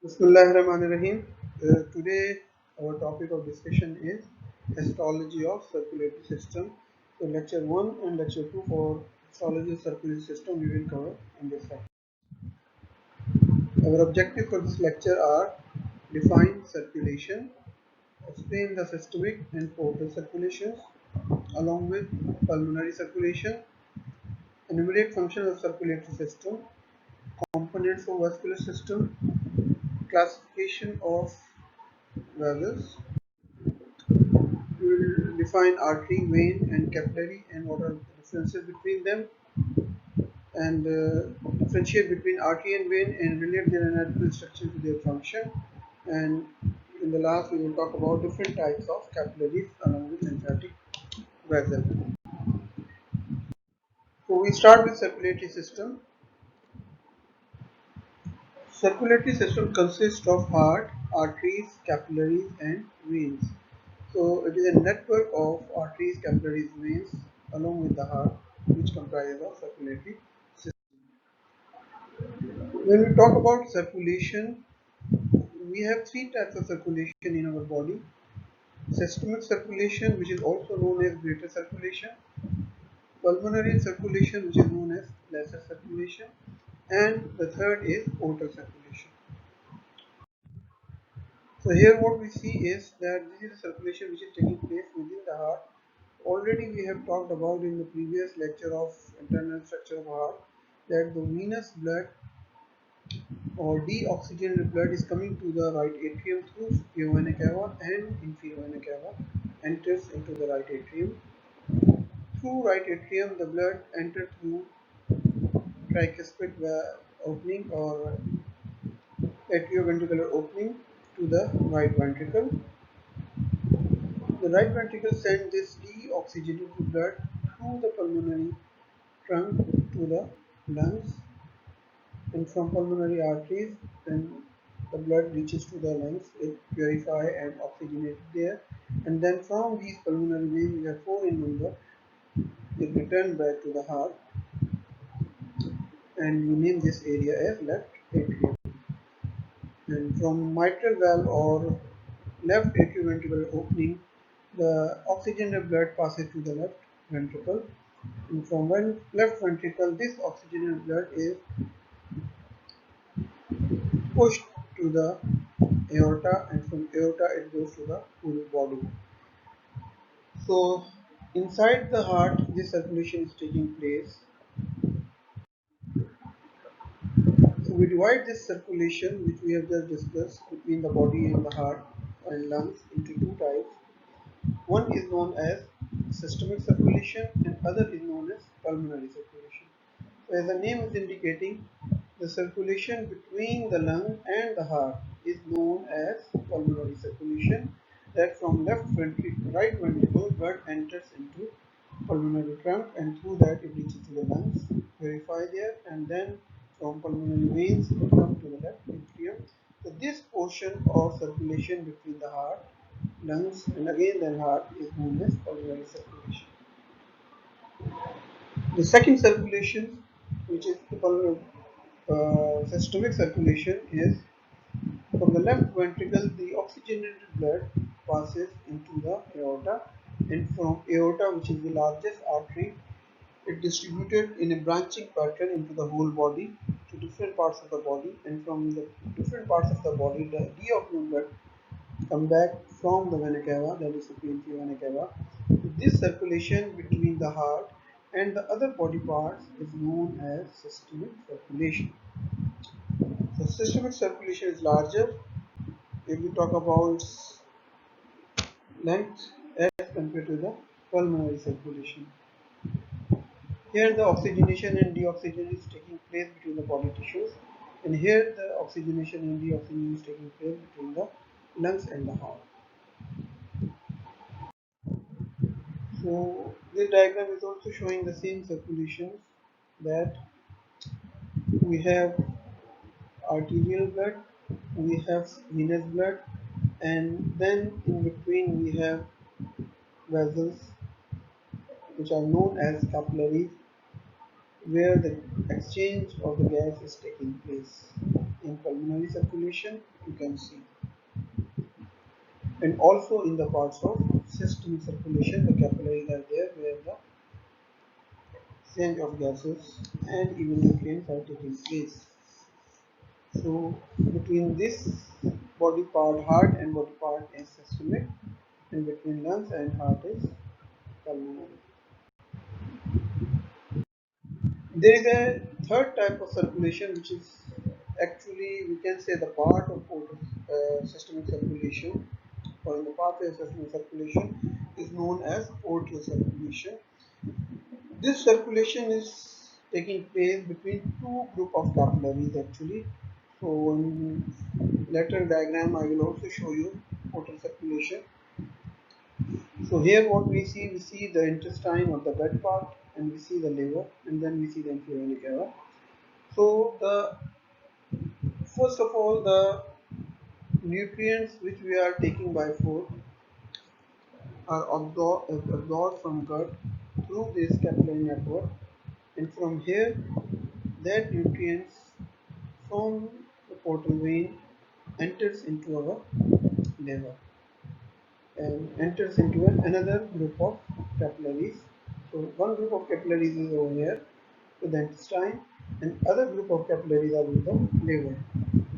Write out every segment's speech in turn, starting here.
Bismillahirrahmanirrahim. Today our topic of discussion is histology of circulatory system. So lecture 1 and lecture 2 for histology of circulatory system we will cover in this lecture. Our objective for this lecture are define circulation, explain the systemic and portal circulations along with pulmonary circulation, enumerate functions of circulatory system, components of vascular system, classification of vessels. We will define artery, vein, and capillary, and what are the differences between them, and differentiate between artery and vein, and relate their anatomical structure to their function. And in the last, we will talk about different types of capillaries along with lymphatic vessel. So we start with circulatory system. Circulatory system consists of heart, arteries, capillaries, and veins. So it is a network of arteries, capillaries, veins along with the heart, which comprises of circulatory system. When we talk about circulation, we have three types of circulation in our body. Systemic circulation, which is also known as greater circulation, pulmonary circulation, which is known as lesser circulation, and the third is portal circulation. So here what we see is that this is a circulation which is taking place within the heart. Already we have talked about in the previous lecture of internal structure of heart that the venous blood or deoxygenated blood is coming to the right atrium through superior vena cava and inferior vena cava, enters into the right atrium. Through right atrium the blood enters through tricuspid opening or atrioventricular opening to the right ventricle. The right ventricle sends this deoxygenated blood through the pulmonary trunk to the lungs, and from pulmonary arteries then the blood reaches to the lungs, it purifies and oxygenated there, and then from these pulmonary veins, which are four in number, it return back to the heart, and we name this area as left atrium. And from mitral valve or left atrioventricular opening, the oxygenated blood passes to the left ventricle, and from left ventricle this oxygenated blood is pushed to the aorta, and from aorta it goes to the whole body. So inside the heart this circulation is taking place. So we divide this circulation which we have just discussed between the body and the heart and lungs into two types. One is known as systemic circulation and other is known as pulmonary circulation. So as the name is indicating, the circulation between the lung and the heart is known as pulmonary circulation, that from right ventricle blood enters into pulmonary trunk, and through that it reaches to the lungs, purify there, and then from pulmonary veins it comes to the left atrium. So this portion of circulation between the heart, lungs, and again the heart is known as pulmonary circulation. The second circulation, which is the systemic circulation, is from the left ventricle the oxygenated blood passes into the aorta, and from aorta, which is the largest artery, it distributed in a branching pattern into the whole body to different parts of the body, and from the different parts of the body the deoxygenated blood come back from the vena cava, that is the inferior vena cava. This circulation between the heart and the other body parts is known as systemic circulation. So systemic circulation is larger if we talk about length as compared to the pulmonary circulation. Here the oxygenation and deoxygenation is taking place between the body tissues, and here the oxygenation and deoxygenation is taking place between the lungs and the heart. So this diagram is also showing the same circulations, that we have arterial blood, we have venous blood, and then in between we have vessels which are known as capillaries, where the exchange of the gas is taking place. in pulmonary circulation, you can see, and also in the parts of systemic circulation, the capillaries are there where the exchange of gases and even nutrients are taking place. So between this body part heart and body part is systemic, and between lungs and heart is pulmonary. There is a third type of circulation which is actually, we can say, the part of systemic circulation, or in the pathway of systemic circulation, is known as portal circulation. This circulation is taking place between two group of capillaries actually. So in lateral diagram I will also show you portal circulation. So here what we see the intestine or the gut part, and we see the liver, and then we see the inferior cava. So the first of all, the nutrients which we are taking by food are absorbed from gut through this capillary network, and from here that nutrients from the portal vein enters into our liver and enters into another group of capillaries. So one group of capillaries is over here with the intestine, and other group of capillaries are with the liver,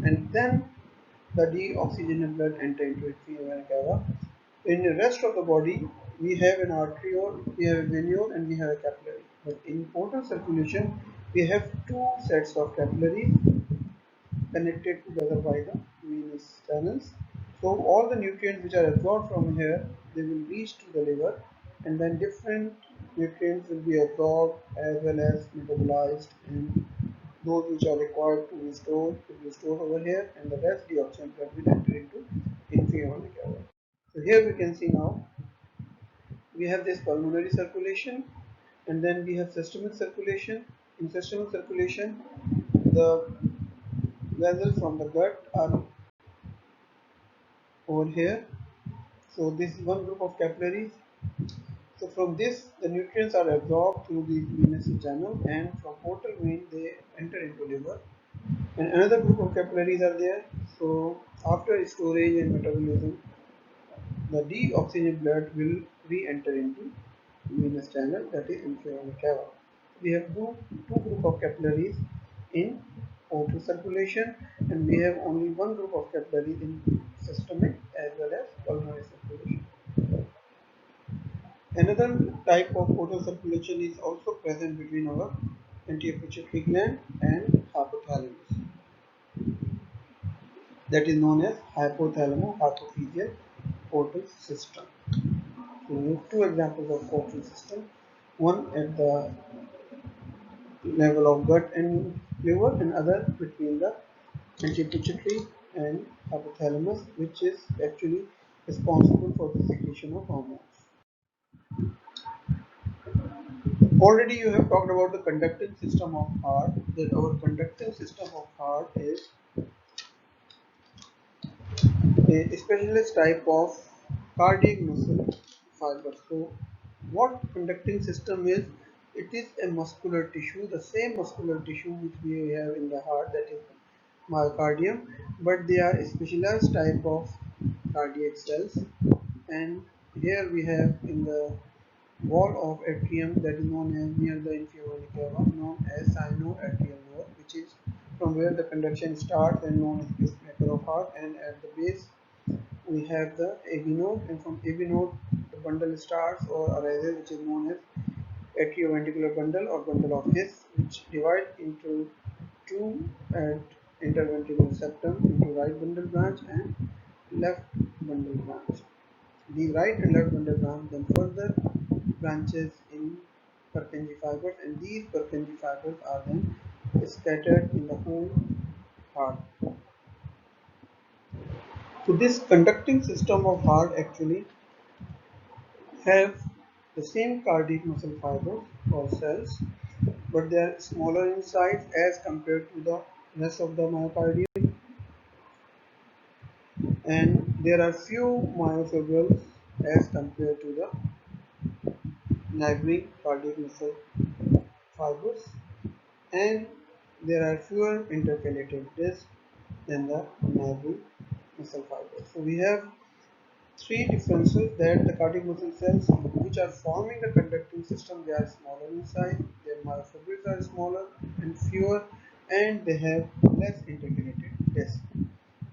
and then the deoxygenated blood enter into its vena cava. In the rest of the body, we have an arteriole, we have a venuole, and we have a capillary. But in portal circulation, we have two sets of capillaries connected together by the venous channels. So all the nutrients which are absorbed from here, they will reach to the liver, and then different nutrients will be absorbed as well as metabolized, and those which are required to be stored over here, and the rest the oxygen will enter into inferior cava. So here we can see now we have this pulmonary circulation, and then we have systemic circulation. In systemic circulation, the vessels from the gut are over here. So this is one group of capillaries. So from this, the nutrients are absorbed through the venous channel, and from portal vein they enter into liver. And another group of capillaries are there. So after storage and metabolism, the deoxygenated blood will re-enter into venous channel, that is inferior cava. We have two group of capillaries in portal circulation, and we have only one group of capillaries in systemic as well as pulmonary circulation. Another type of portal circulation is also present between our anterior pituitary gland and hypothalamus, that is known as hypothalamo-hypophyseal portal system. So we have two examples of portal system, one at the level of gut and liver, and other between the anti-pituitary and hypothalamus, which is actually responsible for the secretion of hormones. Already you have talked about the conducting system of heart, that our conducting system of heart is a specialist type of cardiac muscle fiber. So what conducting system is? It is a muscular tissue, the same muscular tissue which we have in the heart, that is myocardium, but they are a specialized type of cardiac cells. And here we have in the wall of atrium, that is known as near the inferior cava, known as sinoatrial node, which is from where the conduction starts and known as pacemaker of heart. And at the base we have the AV node, and from AV node the bundle starts or arises, which is known as atrioventricular bundle or bundle of His, which divide into two at interventricular septum into right bundle branch and left bundle branch. The right and left bundle branch then further branches in Purkinje fibers, and these Purkinje fibers are then scattered in the whole heart. So this conducting system of heart actually have the same cardiac muscle fibers or cells, but they are smaller in size as compared to the rest of the myocardium, and there are few myofibrils as compared to the neighboring cardiac muscle fibers, and there are fewer intercalated discs than the neighboring muscle fibers. So we have three differences: that the cardiac muscle cells which are forming the conducting system, they are smaller in size, their myofibrils are smaller and fewer, and they have less intercalated disc.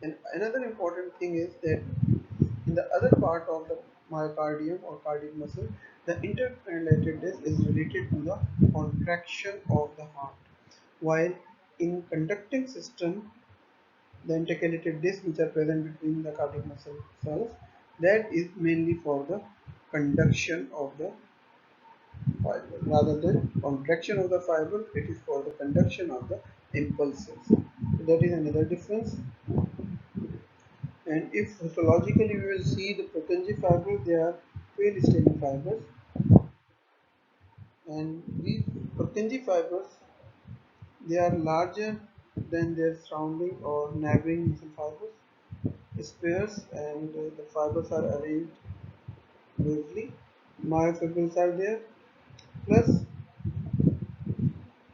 And another important thing is that in the other part of the myocardium or cardiac muscle, the intercalated disc is related to the contraction of the heart, while in conducting system, the intercalated discs which are present between the cardiac muscle cells, that is mainly for the conduction of the fiber rather than contraction of the fiber. It is for the conduction of the impulses. So that is another difference. And if histologically we will see the Purkinje fibers, they are pale staining fibers, and these Purkinje fibers, they are larger than their surrounding or neighboring muscle fibers, sparse, and the fibers are arranged loosely. Myofibrils are there. Plus,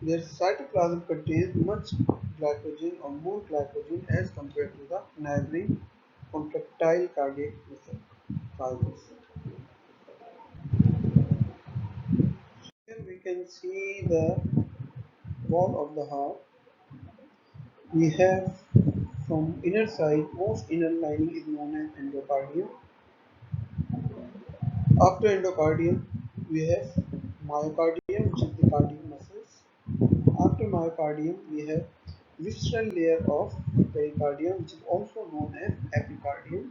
their cytoplasm contains much glycogen or more glycogen as compared to the neighboring contractile cardiac muscle fibers. Here we can see the wall of the heart. We have from inner side, most inner lining is known as endocardium. After endocardium, we have myocardium, which is the cardiac muscles. After myocardium, we have visceral layer of pericardium, which is also known as epicardium.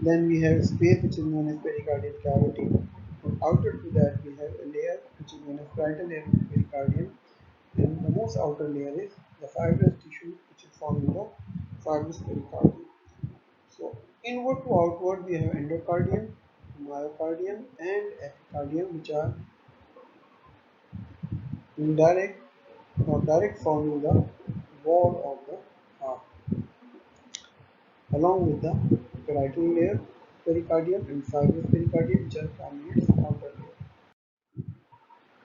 Then we have space, which is known as pericardial cavity. And outer to that, we have a layer which is known as parietal layer of pericardium. And the most outer layer is the fibrous tissue, which is forming the fibrous pericardium. So inward to outward, we have endocardium, myocardium, and epicardium, which are indirect or direct forming the wall of the heart, along with the parietal layer, pericardium, and fibrous pericardium, which are forming its outer layer.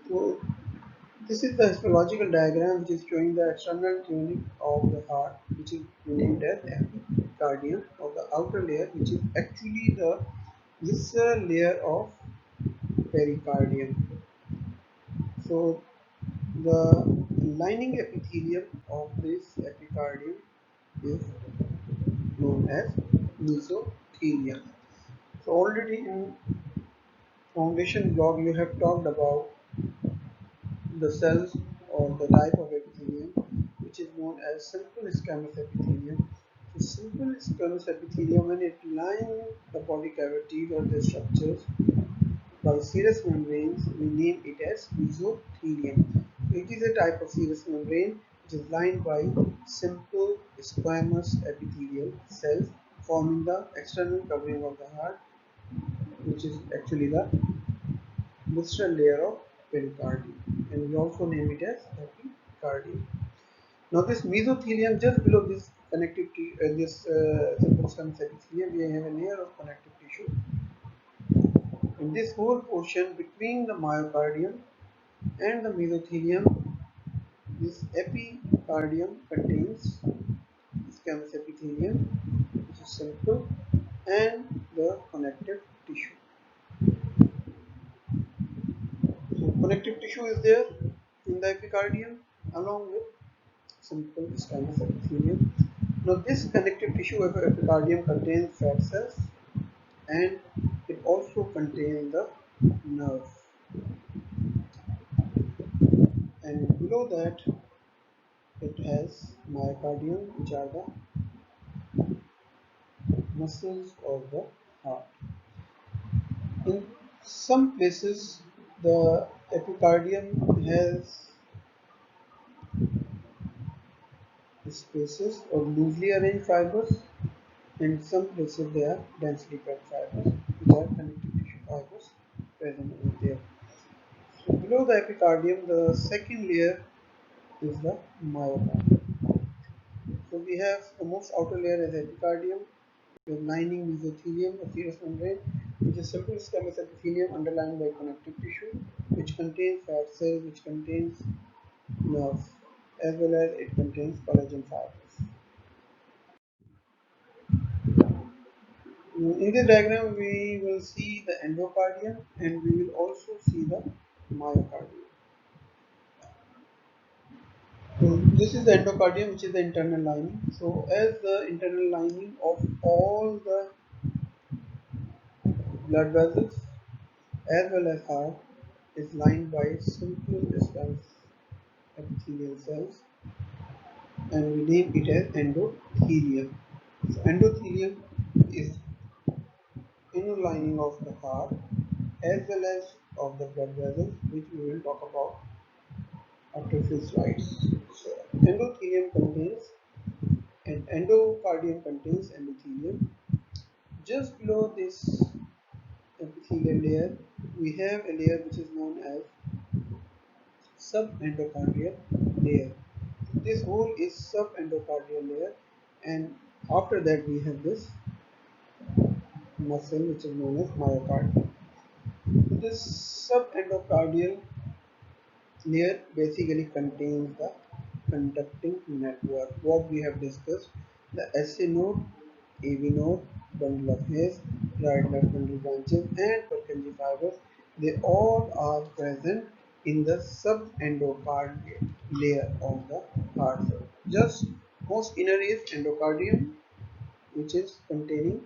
So this is the histological diagram which is showing the external tuning of the heart, which is named as epicardium of the outer layer, which is actually the visceral layer of pericardium. So the lining epithelium of this epicardium is known as mesothelium. So already in foundation block you have talked about the cells or the type of epithelium, which is known as simple squamous epithelium. So simple squamous epithelium, when it lines the body cavity or the structures by serous membranes, we name it as mesothelium. It is a type of serous membrane which is lined by simple squamous epithelial cells forming the external covering of the heart, which is actually the visceral layer of pericardium, and we also name it as epicardium. Now this mesothelium, just below this connective simple squamous epithelium, we have a layer of connective tissue. In this whole portion between the myocardium and the mesothelium, this epicardium contains squamous epithelium, which is simple, and the connective tissue. So connective tissue is there in the epicardium along with simple squamous epithelium. Now this connective tissue of epicardium contains fat cells, and it also contains the nerve. And below that it has myocardium, which are the muscles of the heart. In some places the epicardium has spaces or loosely arranged fibers, and in some places they are densely packed fibers, which are connective tissue fibers present over there. So below the epicardium, the second layer is the myocardium. So we have the most outer layer as epicardium, with lining mesothelium, a serous membrane, which is simple squamous epithelium underlined by connective tissue, which contains fat cells, which contains nerves, as well as it contains collagen fibers. In this diagram, we will see the endocardium and we will also see the myocardium. So this is the endocardium, which is the internal lining. So as the internal lining of all the blood vessels as well as heart is lined by simple distance epithelial cells, and we name it as endothelium. So endothelium is inner lining of the heart as well as of the blood vessels, which we will talk about after few slides. So endothelium contains and endocardium contains endothelium. Just below this epithelial layer, we have a layer which is known as subendocardial layer. This whole is subendocardial layer, and after that we have this muscle which is known as myocardium. This subendocardial layer basically contains the conducting network. What we have discussed, the SA node, AV node, bundle of hairs, right left bundle branches, and Purkinje fibers. They all are present in the subendocardial layer of the heart cell. Just most inner is endocardium, which is containing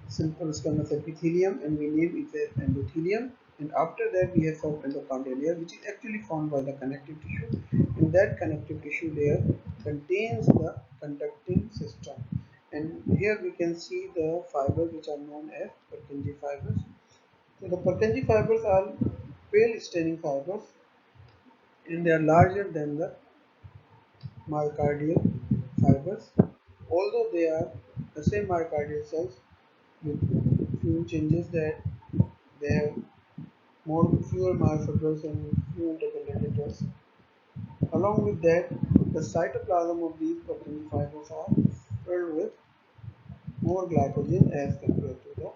simple squamous epithelium, and we name it as endothelium. And after that we have subendocardial layer, which is actually formed by the connective tissue, and that connective tissue layer contains the conducting system. And here we can see the fibers which are known as Purkinje fibers. So the Purkinje fibers are pale staining fibers, and they are larger than the myocardial fibers, although they are the same myocardial cells with few changes that they have fewer myofibrils and few interconnectors. Along with that, the cytoplasm of these Purkinje fibers are filled with more glycogen as compared to the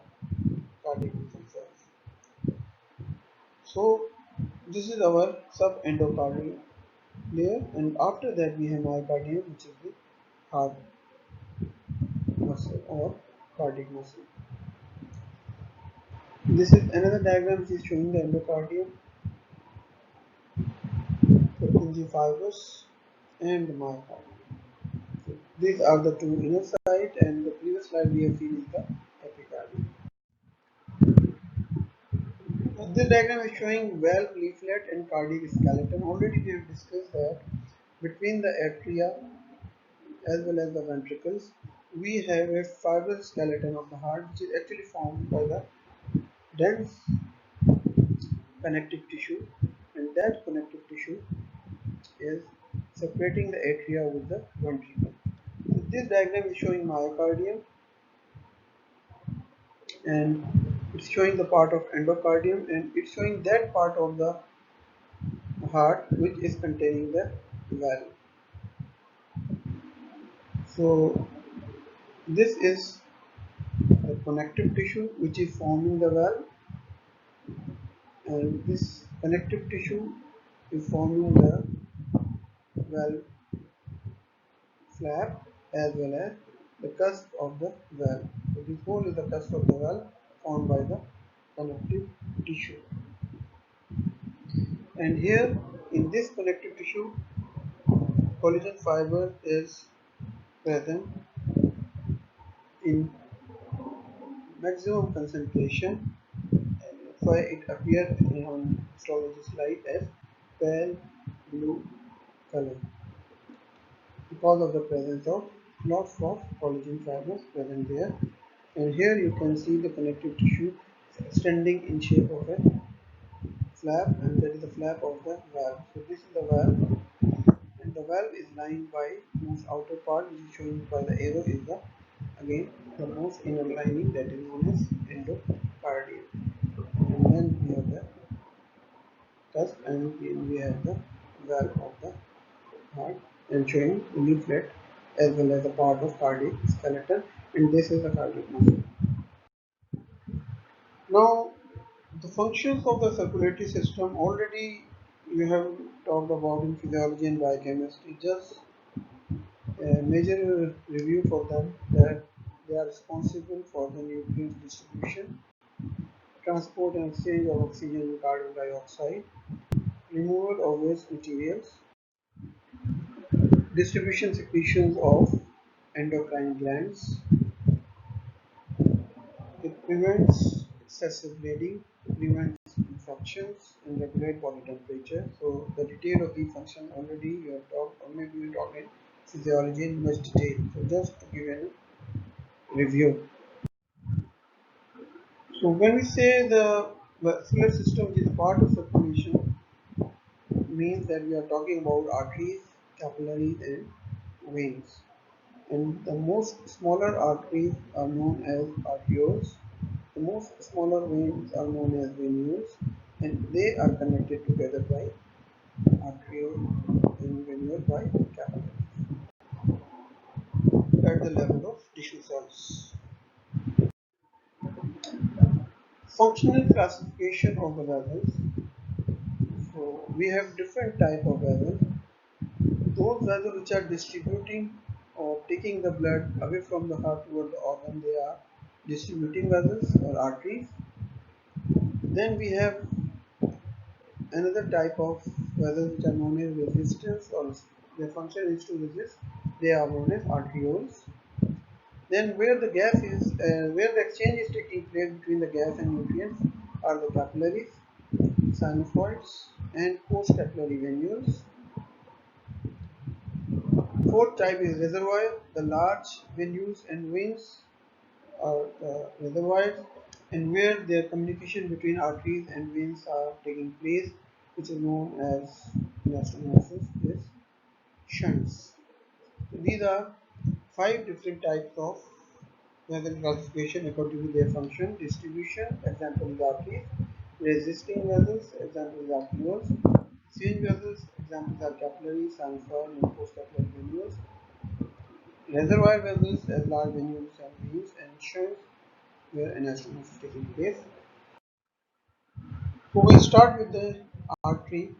cardiac muscle cells. So this is our subendocardial layer, and after that we have myocardium, which is the heart muscle or cardiac muscle. This is another diagram which is showing the endocardium, Purkinje fibers, and the myocardium. So these are the two inner side, and the previous slide we have seen is the epicardium. This diagram is showing valve, leaflet, and cardiac skeleton. Already we have discussed that between the atria as well as the ventricles, we have a fibrous skeleton of the heart, which is actually formed by the dense connective tissue, and that connective tissue is separating the atria with the ventricle. So this diagram is showing myocardium, and it's showing the part of endocardium, and it's showing that part of the heart which is containing the valve. So this is the connective tissue which is forming the valve, and this connective tissue is forming the valve flap as well as the cusp of the valve. So this whole is the cusp of the valve formed by the connective tissue. And here in this connective tissue, collagen fiber is present in maximum concentration, and that's why it appears on histology slide as pale blue color, because of the presence of lots of collagen fibers present there. And here you can see the connective tissue extending in shape of a flap, and that is the flap of the valve. So this is the valve, and the valve is lined by most outer part, which is shown by the arrow, is the again the most inner lining, that is known as endocardium. And then we have the cusp, and we have the valve of the heart, and showing the leaflet as well as a part of cardiac skeleton, and this is the cardiac muscle. Now the functions of the circulatory system already you have talked about in physiology and biochemistry. Just a major review for them, that they are responsible for the nutrient distribution, transport and exchange of oxygen and carbon dioxide, removal of waste materials, distribution secretions of endocrine glands. It prevents excessive bleeding, prevents infections, and regulate body temperature. So the detail of the function already you have talked, or maybe you talked in physiology in much detail. So just to give a review. So when we say the vascular system which is part of circulation, means that we are talking about arteries, capillaries, and veins. And the most smaller arteries are known as arterioles. The most smaller veins are known as venules, and they are connected together by arteriole and venule by capillaries at the level of tissue cells. Functional classification of the vessels. So we have different type of vessels. Those vessels which are distributing or taking the blood away from the heart toward the organ, they are distributing vessels or arteries. Then we have another type of vessels which are known as resistance, or their function is to resist. They are known as arterioles. Then where the where the exchange is taking place between the gas and nutrients are the capillaries, sinusoids, and postcapillary venules. Fourth type is reservoir. The large venules and veins are reservoirs, and where their communication between arteries and veins are taking place, which is known as anastomosis, is shunts. So these are five different types of vessel classification according to their function. Distribution, example is arteries. Resisting vessels, example is arterioles. Swing vessels, examples are capillaries, sinusoid, and postcapillary venules. Reservoir vessels as large venules and veins, and shunts where anastomosis is taking place. So we'll start with the artery.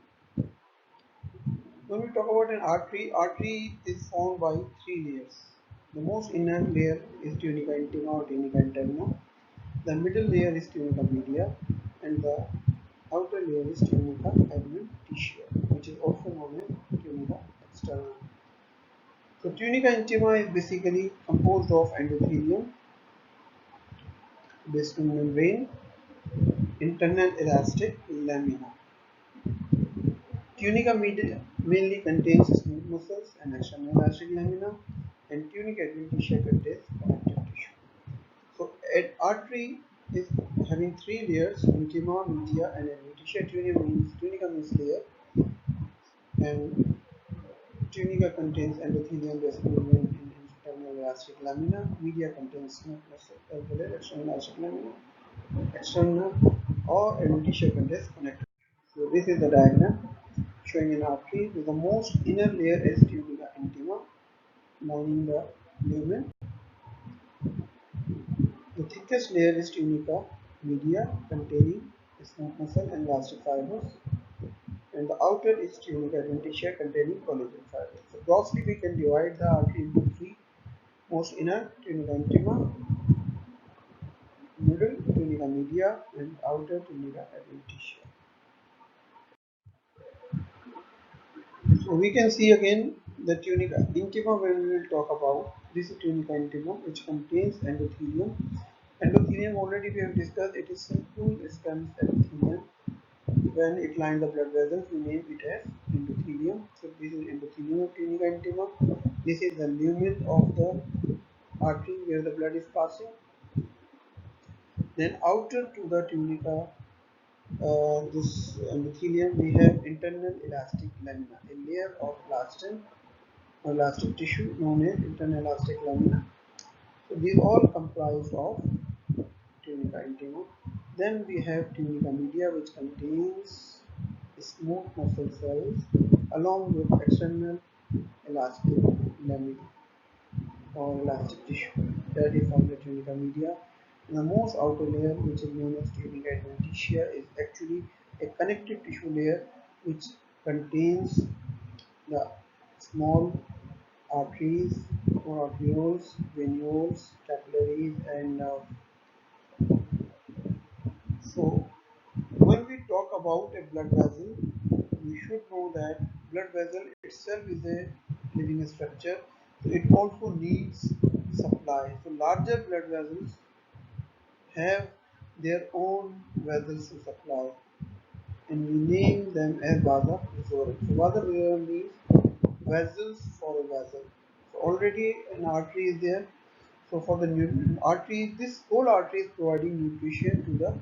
When we talk about an artery is formed by three layers. The most inner layer is tunica intima or tunica interna. The middle layer is tunica media, and the outer layer is tunica adventitia, which is also known as tunica externa. So tunica intima is basically composed of endothelium, basal membrane, internal elastic lamina. Tunica media mainly contains smooth muscles and external elastic lamina, and tunica adventitia contains connective tissue. So, an artery is having three layers: intima, media, and adventitia. Tunica means layer, and tunica contains endothelium, basal membrane, and internal elastic lamina. Media contains smooth muscle as well as external elastic lamina. External or adventitia contains connective. So, this is the diagram showing an artery with the most inner layer is tunica intima, lining the lumen. The thickest layer is tunica media, containing smooth muscle and elastic fibers, and the outer is tunica adventitia, containing collagen fibers. So grossly we can divide the artery into three: most inner tunica intima, middle tunica media, and outer tunica adventitia. So we can see again the tunica intima when we will talk about. This is tunica intima, which contains endothelium. Endothelium already we have discussed, it is simple stemmed endothelium. When it lines the blood vessels, we name it as endothelium. So this is endothelium of tunica intima. This is the lumen of the artery where the blood is passing. Then outer to the tunica, this endothelium, we have internal elastic lamina, a layer of elastin or elastic tissue known as internal elastic lamina. So these all comprise of tunica intima. Then we have tunica media, which contains smooth muscle cells along with external elastic lamina or elastic tissue. That is from the tunica media. And the most outer layer, which is known as tunica adventitia, is actually a connective tissue layer which contains the small arteries or arterioles, venules, capillaries, and so when we talk about a blood vessel, we should know that blood vessel itself is a living structure. So it also needs supply. So larger blood vessels have their own vessels to supply, and we name them as vasa vasorum. So vasa vasorum means vessels for a vessel. So already an artery is there. So for the artery, this whole artery is providing nutrition to the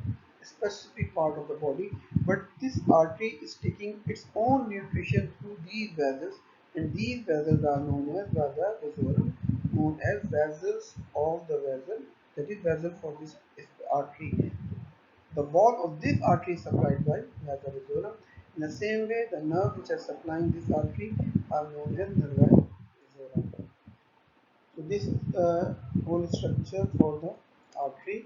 specific part of the body, but this artery is taking its own nutrition through these vessels, and these vessels are known as vasa vasorum, known as vessels of the vessel. That is vessel for this artery. The wall of this artery is supplied by vasa vasorum. In the same way, the nerves which are supplying this artery are known as nervi vasorum. So this is the whole structure for the artery: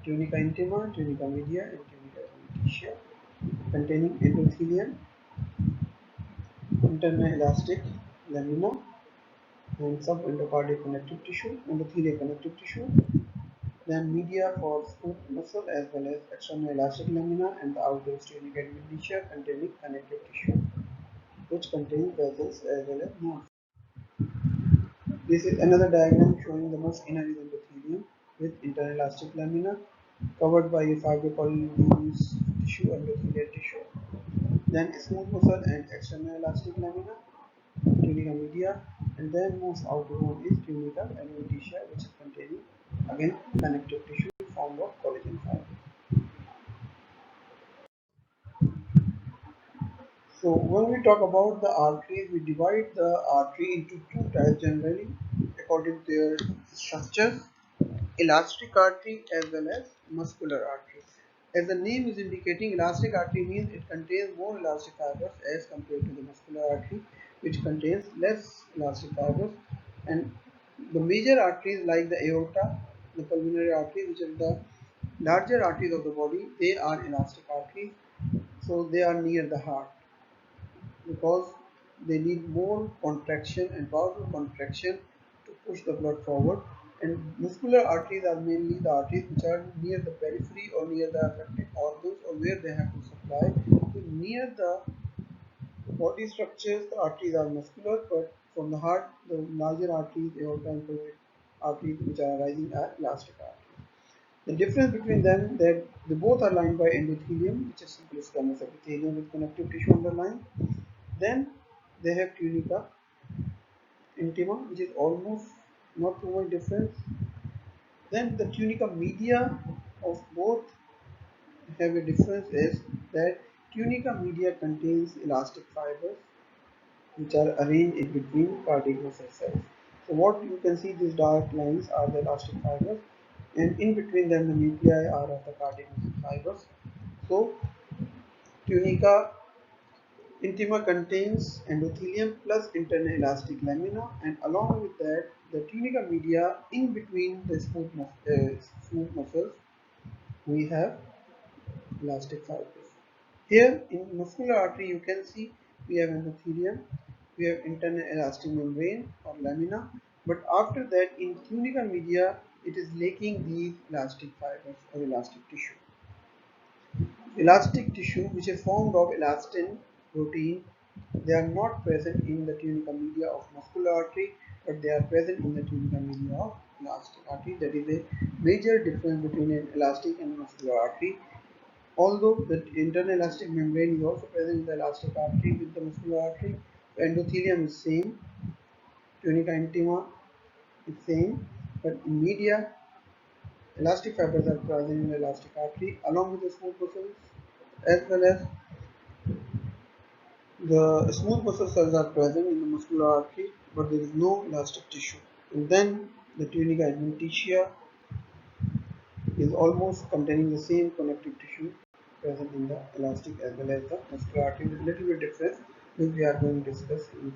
tunica intima, tunica media, and tunica adventitia, containing endothelium, internal elastic lamina, and subendocardial connective tissue, endothelial connective tissue, then media for smooth muscle as well as external elastic lamina, and the outer tunica adventitia containing connective tissue, which contains vessels as well as nerves. This is another diagram showing the most inner is endothelium with internal elastic lamina covered by a fibrocollagenous tissue, endothelial tissue. Then smooth muscle and external elastic lamina, tunica media, and then most outer one is tunica adventitia, which is containing again connective tissue formed of collagen fiber. So when we talk about the arteries, we divide the artery into two types generally according to their structure: elastic artery as well as muscular artery. As the name is indicating, elastic artery means it contains more elastic fibers as compared to the muscular artery, which contains less elastic fibers. And the major arteries like the aorta, the pulmonary arteries, which are the larger arteries of the body, they are elastic arteries. So they are near the heart because they need more contraction and powerful contraction to push the blood forward. And muscular arteries are mainly the arteries which are near the periphery or near the affected organs or where they have to supply. So near the body structures, the arteries are muscular, but from the heart, the larger arteries, aorta and pulmonary arteries which are arising are elastic arteries. The difference between them that they both are lined by endothelium, which is simply squamous epithelium with connective tissue underlying. Then they have tunica intima, which is almost not too much difference. Then the tunica media of both have a difference is that tunica media contains elastic fibers which are arranged in between cardiac muscle cells. So what you can see, these dark lines are the elastic fibers, and in between them the nuclei are of the cardiac muscle fibers. So tunica intima contains endothelium plus internal elastic lamina, and along with that, the tunica media in between the smooth muscles, we have elastic fibers. Here in muscular artery, you can see we have endothelium, we have internal elastic membrane or lamina, but after that, in tunica media, it is lacking these elastic fibers or elastic tissue. Elastic tissue, which is formed of elastin protein, they are not present in the tunica media of muscular artery, but they are present in the tunica media of elastic artery. That is a major difference between an elastic and muscular artery. Although the internal elastic membrane is also present in the elastic artery with the muscular artery, the endothelium is same, tunica intima is same, but in media, elastic fibers are present in the elastic artery along with the smooth muscles as well as the smooth muscle cells are present in the muscular artery, but there is no elastic tissue. And then the tunica adventitia is almost containing the same connective tissue present in the elastic as well as the muscular artery with a little bit difference, which we are going to discuss in.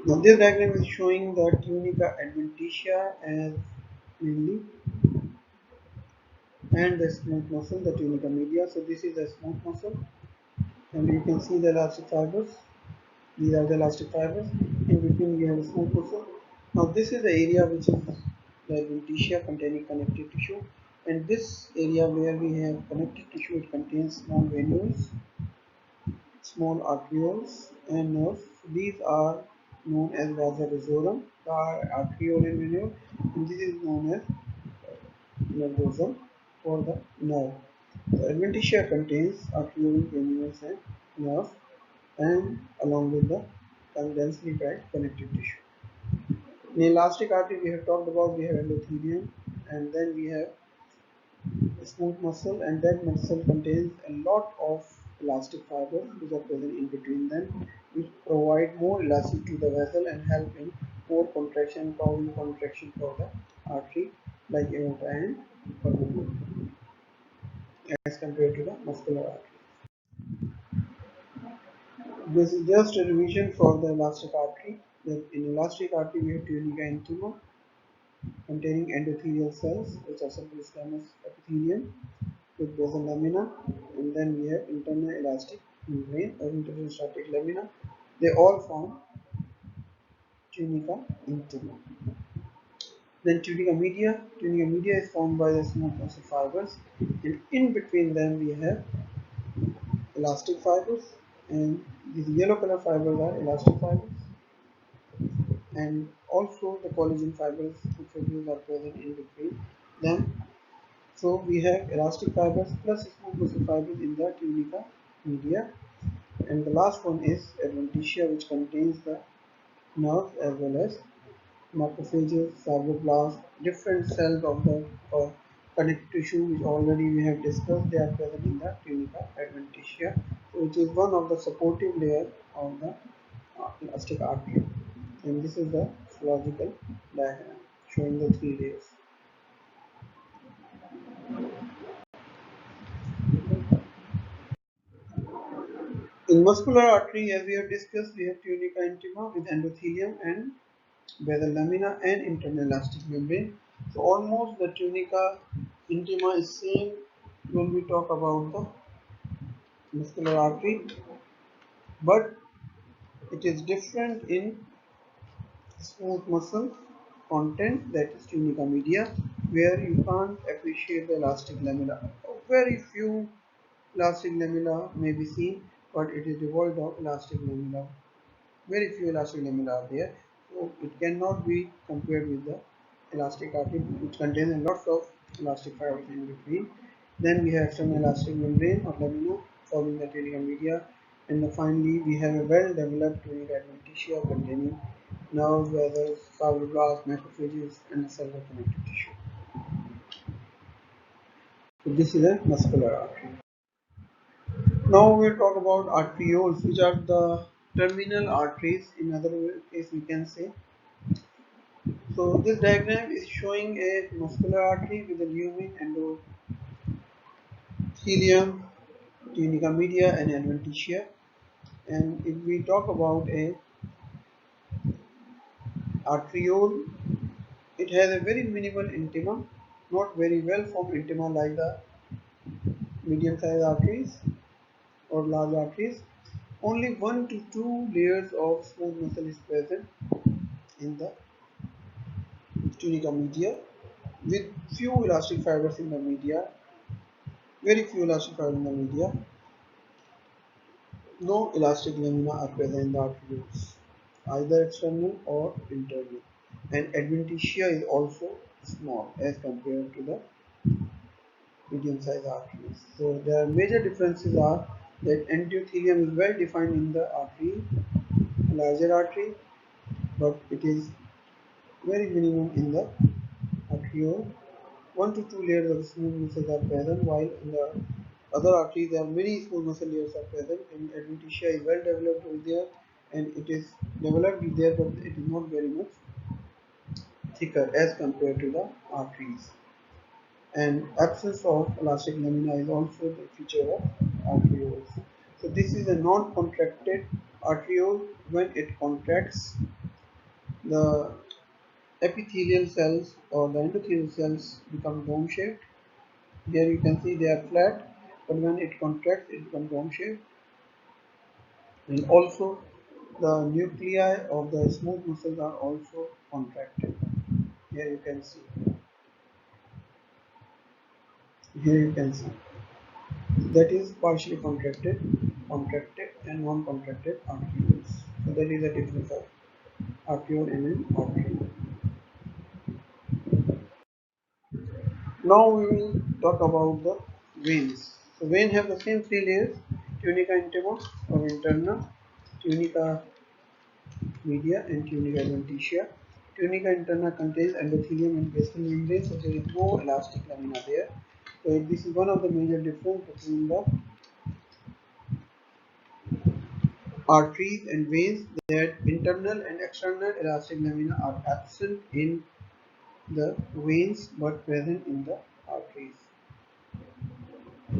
Now this diagram is showing the tunica adventitia as mainly and the smooth muscle, the tunica media. So this is the smooth muscle, and you can see the elastic fibers. These are the elastic fibers. In between we have a smooth muscle. Now this is the area which is the adventitia containing connective tissue, and this area where we have connective tissue, it contains small venules, small arterioles and nerves. These are known as vasa vasorum, the arteriole and venule, and this is known as nervosum for the nerve. The adventitia contains arteriole, venules and nerves, and along with the densely packed connective tissue. In elastic artery we have talked about, we have endothelium, and then we have a smooth muscle, and that muscle contains a lot of elastic fibers which are present in between them, which provide more elasticity to the vessel and help in more contraction, powerful contraction for the artery like aorta and pulmonary as compared to the muscular artery. This is just a revision for the elastic artery. In elastic artery we have tunica intima containing endothelial cells which are subcutaneous epithelium with basal lamina, and then we have internal elastic membrane or interstatic lamina. They all form tunica intima. Then tunica media. Tunica media is formed by the smooth muscle fibers, and in between them we have elastic fibers, and these yellow color fibers are elastic fibers, and also the collagen fibers which are present in between them. So we have elastic fibers plus smooth muscle fibers in the tunica media. And the last one is adventitia, which contains the nerve as well as macrophages, fibroblasts, different cells of the connective tissue which already we have discussed. They are present in the tunica adventitia, which is one of the supportive layer of the elastic artery. And this is the physiological diagram showing the three layers. In muscular artery, as we have discussed, we have tunica intima with endothelium and basal lamina and internal elastic membrane. So almost the tunica intima is same when we talk about the muscular artery, but it is different in smooth muscle content, that is tunica media, where you can't appreciate the elastic lamina. Very few elastic lamina may be seen, but it is devoid of elastic lamina. Very few elastic lamina are there, so it cannot be compared with the elastic artery, which contains lots of elastic fibers in between. Then we have some elastic membrane or lamina forming the tunica media, and then finally we have a well developed tunica adventitia containing nerves, vessels, fibroblasts, macrophages, and the cellular connective tissue. So this is a muscular artery. Now we'll talk about arterioles, which are the terminal arteries. In other words, we can say. So this diagram is showing a muscular artery with a lumen, endothelium, tunica media, and adventitia. And if we talk about a arteriole, it has a very minimal intima, not very well formed intima like the medium-sized arteries or large arteries. Only 1 to 2 layers of smooth muscle is present in the tunica media, with few elastic fibers in the media, very few elastic fibers in the media. No elastic lamina are present in the arterioles, either external or internal, and adventitia is also small as compared to the medium-sized arteries. So the major differences are that endothelium is well defined in the artery, larger artery, but it is very minimum in the arteriole. 1 to 2 layers of smooth muscles are present, while in the other arteries there are many smooth muscle layers are present, and adventitia is well developed over there, and it is developed there, but it is not very much thicker as compared to the arteries. And absence of elastic lamina is also the feature of arterioles. So this is a non-contracted arteriole. When it contracts, the epithelial cells or the endothelial cells become dome shaped. Here you can see they are flat, but when it contracts, it becomes dome shaped. And also The nuclei of the smooth muscles are also contracted. Here you can see. Here you can see. That is partially contracted and non-contracted arterioles. So that is the difference of arteriole and an artery. Now we will talk about the veins. So veins have the same three layers: tunica intima or interna, tunica media, and tunica adventitia. Tunica interna contains endothelium and basal membrane, so there is no elastic lamina there. So this is one of the major difference between the arteries and veins, that internal and external elastic lamina are absent in the veins but present in the arteries.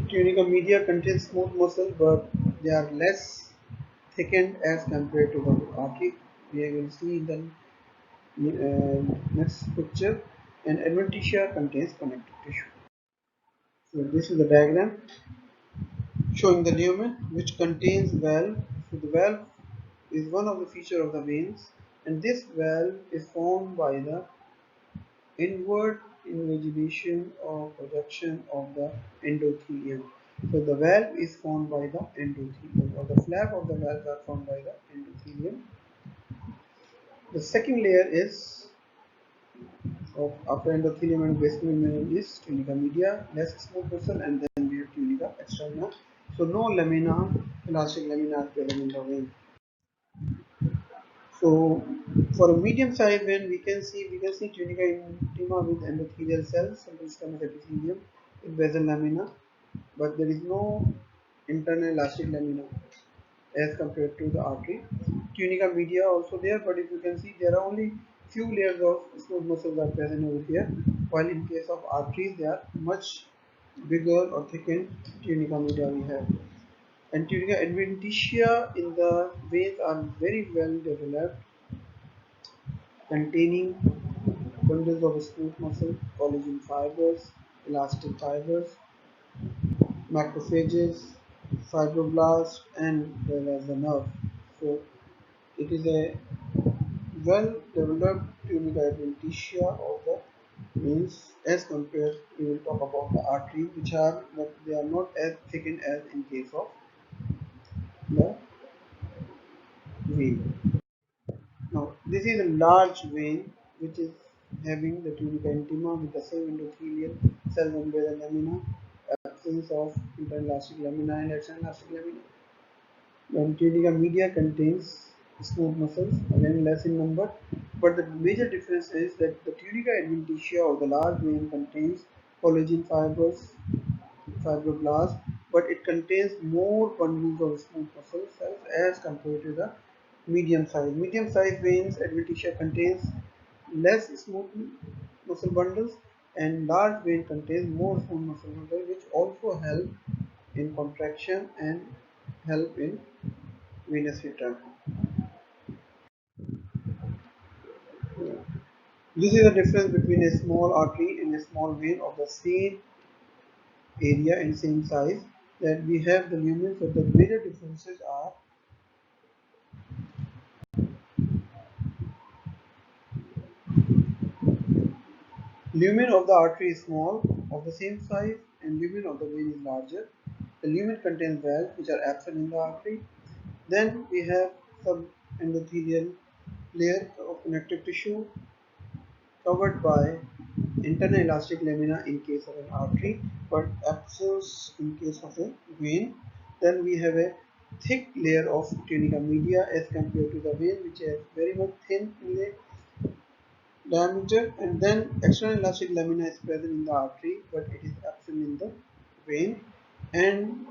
Tunica media contains smooth muscle but they are less thickened as compared to the artery. We will see in the next picture. And adventitia contains connective tissue. So this is the diagram showing the lumen which contains valve. So the valve is one of the feature of the veins, and this valve is formed by the inward invagination or projection of the endothelium. So the valve is formed by the endothelium, or the flap of the valve are formed by the endothelium. The second layer is of upper endothelium and basal membrane is tunica media, less smooth muscle, and then we have tunica externa. So no lamina, elastic lamina are present in the vein. So for a medium sized vein, we can see tunica intima with endothelial cells, simple stem of epithelium with basal lamina, but there is no internal elastic lamina as compared to the artery. Tunica media also there, but if you can see, there are only few layers of smooth muscles are present over here, while in case of arteries they are much bigger or thickened tunica media we have. And tunica adventitia in the veins are very well developed, containing bundles of smooth muscle, collagen fibers, elastic fibers, macrophages, fibroblasts, and there is a nerve. So it is a well developed tunica adventitia of the veins as compared, we will talk about the arteries, which are, but they are not as thickened as in case of the vein. Now this is a large vein which is having the tunica intima with the same endothelial cells and basal lamina, absence of interelastic lamina and extraelastic lamina. The tunica media contains smooth muscles, again less in number, but the major difference is that the tunica adventitia or the large vein contains collagen fibers, fibroblasts, but it contains more bundles of smooth muscle cells as compared to the medium size. Medium size veins adventitia contains less smooth muscle bundles, and large vein contains more smooth muscle bundles, which also help in contraction and help in venous return. This is the difference between a small artery and a small vein of the same area and same size, that we have the lumens. So the major differences are lumen of the artery is small, of the same size, and lumen of the vein is larger. The lumen contains valves which are absent in the artery. Then we have some endothelial layer of connective tissue covered by internal elastic lamina in case of an artery, but absence in case of a vein. Then we have a thick layer of tunica media as compared to the vein, which is very much thin in the diameter, and then external elastic lamina is present in the artery but it is absent in the vein. And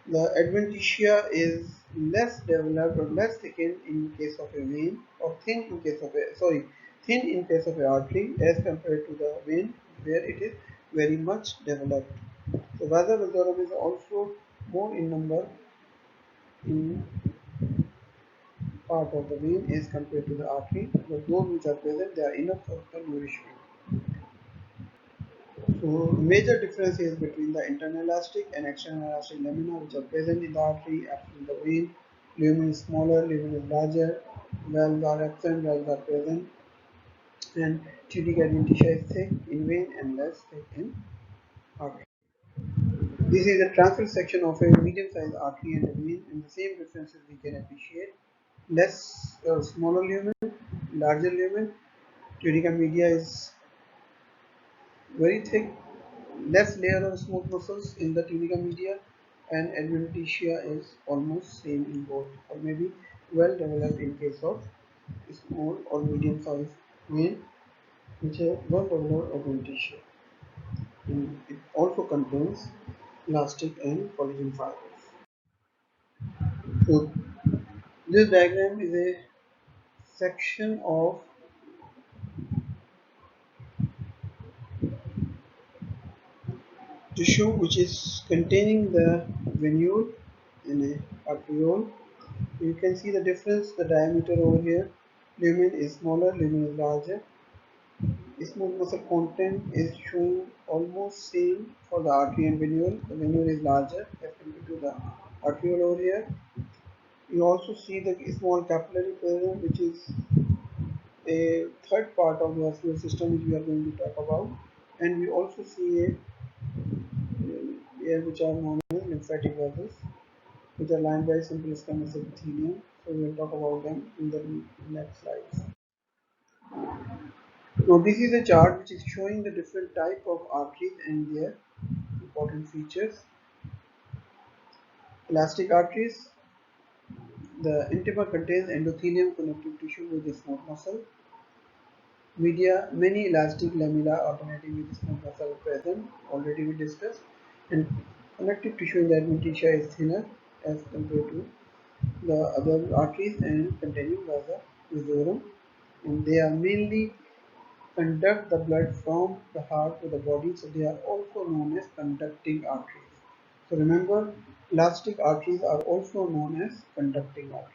the adventitia is less developed or less thickened in case of a vein, or thin in case of a, sorry, thin in case of a artery as compared to the vein where it is very much developed. So vasa vasorum is also more in number in part of the vein as compared to the artery, but those which are present, they are enough for the nourishment. So major difference is between the internal elastic and external elastic lamina, which are present in the artery, absent in the vein. Lumen is smaller, lumen is larger, valves are absent, valves are present, and tunica adventitia is thick in vein and less thick in artery. This is the transverse section of a medium-sized artery and a vein, and the same differences we can appreciate. Less smaller lumen, larger lumen. Tunica media is very thick, less layer of smooth muscles in the tunica media, and adventitia is almost same in both, or maybe well developed in case of small or medium sized vein, which have well developed adventitia. And it also contains elastic and collagen fibers. So this diagram is a section of tissue which is containing the venule in a arteriole. You can see the difference, the diameter over here. Lumen is smaller, lumen is larger. Smooth muscle content is showing almost same for the artery and venule. The venule is larger as compared to the arteriole over here. You also see the small capillary present, which is a third part of the vascular system which we are going to talk about, and we also see a here which are known as lymphatic vessels, which are lined by simple squamous epithelium. So we will talk about them in the next slides. Now this is a chart which is showing the different type of arteries and their important features. Elastic arteries. The intima contains endothelium connective tissue with the smooth muscle. Media, many elastic lamella alternating with smooth muscle present, already we discussed, and connective tissue in the adventitia is thinner as compared to the other arteries and containing vasa vasorum, and they are mainly conduct the blood from the heart to the body, so they are also known as conducting arteries. So remember, elastic arteries are also known as conducting arteries.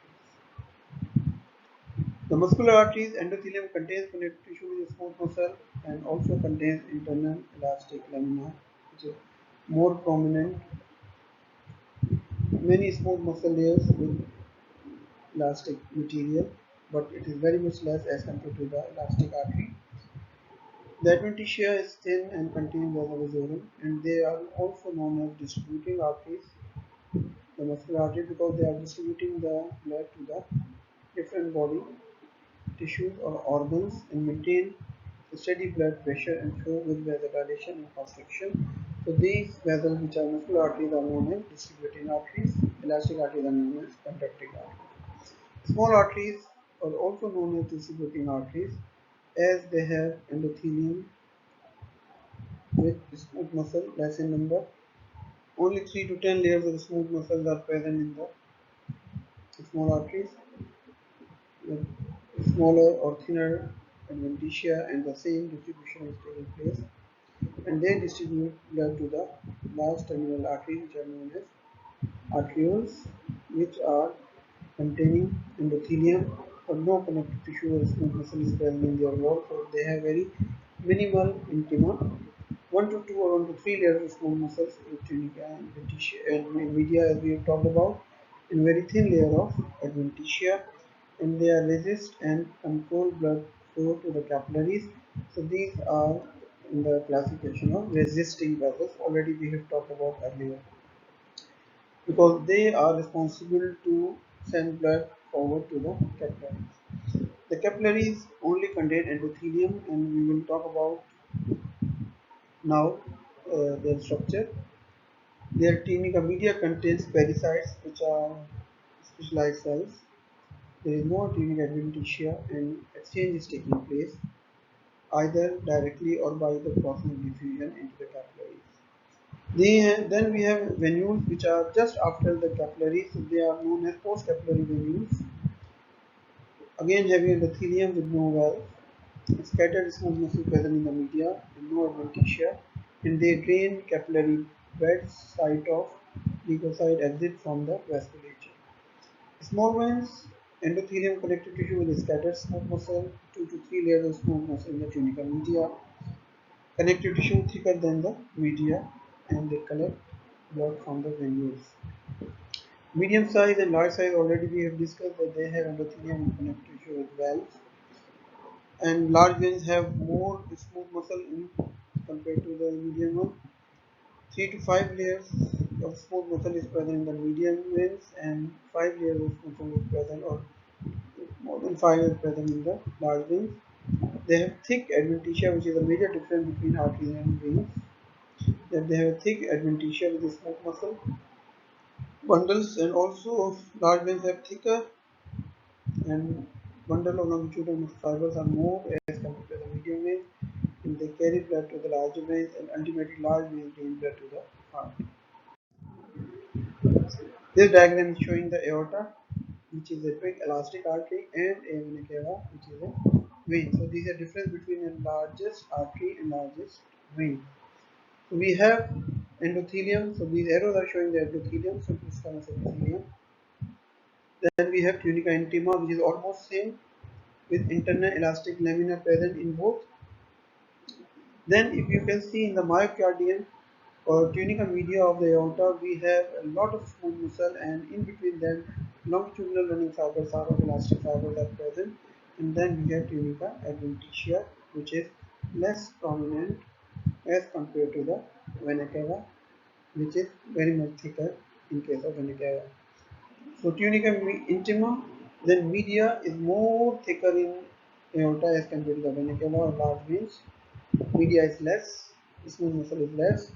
The muscular arteries endothelium contains connective tissue with smooth muscle and also contains internal elastic lamina, which is more prominent. Many smooth muscle layers with elastic material, but it is very much less as compared to the elastic artery. The adventitia is thin and contains vasa vasorum, and they are also known as distributing arteries, the muscular artery, because they are distributing the blood to the different body tissues or organs and maintain steady blood pressure and flow with vasodilation and constriction. So these vessels, which are muscular arteries, are known as distributing arteries. Elastic arteries are known as conducting arteries. Small arteries are also known as distributing arteries, as they have endothelium with smooth muscle less in number. Only 3 to 10 layers of smooth muscles are present in the small arteries, with smaller or thinner adventitia, and the same distribution is taking place, and they distribute blood to the large terminal arteries, which are known as arterioles, which are containing endothelium or no connective tissue or smooth muscle is present in their wall, so they have very minimal intima. 1 to 2 or 1 to 3 layers of smooth muscles with tunica and adventitia and media, as we have talked about, and very thin layer of adventitia, and they are resist and control blood flow to the capillaries. So these are in the classification of resisting vessels, already we have talked about earlier, because they are responsible to send blood forward to the capillaries. The capillaries only contain endothelium, and we will talk about now their structure. Their tunica media contains pericytes, which are specialized cells. There is no tunica adventitia, and exchange is taking place either directly or by the process of diffusion into the capillaries. Then we have venules, which are just after the capillaries. So they are known as post-capillary venules. Again, having endothelium with no valve, scattered smooth muscle present in the media and no adventitia, and they drain capillary beds site of leukocyte exit from the vasculature. Small veins, endothelium connective tissue with scattered smooth muscle, 2 to 3 layers of smooth muscle in the tunica media, connective tissue thicker than the media, and they collect blood from the venules. Medium size and large size already we have discussed that they have endothelium and connective tissue with valves, and large veins have more smooth muscle in compared to the medium one. 3 to 5 layers of smooth muscle is present in the medium veins, and 5 layers of muscle is present, or more than 5 is present in the large veins. They have thick adventitia, which is a major difference between arteries and veins. That they have a thick adventitia with a smooth muscle bundles, and also large veins have thicker and bundle of longitudinal fibers are more as compared to the medium veins, and they carry blood to the larger veins, and ultimately large veins gain blood to the heart. This diagram is showing the aorta, which is a big elastic artery, and a vena cava, which is a vein. So these are difference between the largest artery and largest vein. So we have endothelium. So these arrows are showing the endothelium. So this one is endothelium. Then we have tunica intima, which is almost same with internal elastic lamina present in both. Then if you can see in the myocardium or tunica media of the aorta, we have a lot of smooth muscle, and in between them longitudinal running fibers or elastic fibers are present. And then we have tunica adventitia, which is less prominent as compared to the vena cava, which is very much thicker in case of vena cava. So tunica intima, then media is more thicker in aorta as compared to the vena cava or large veins. Media is less, smooth muscle is less,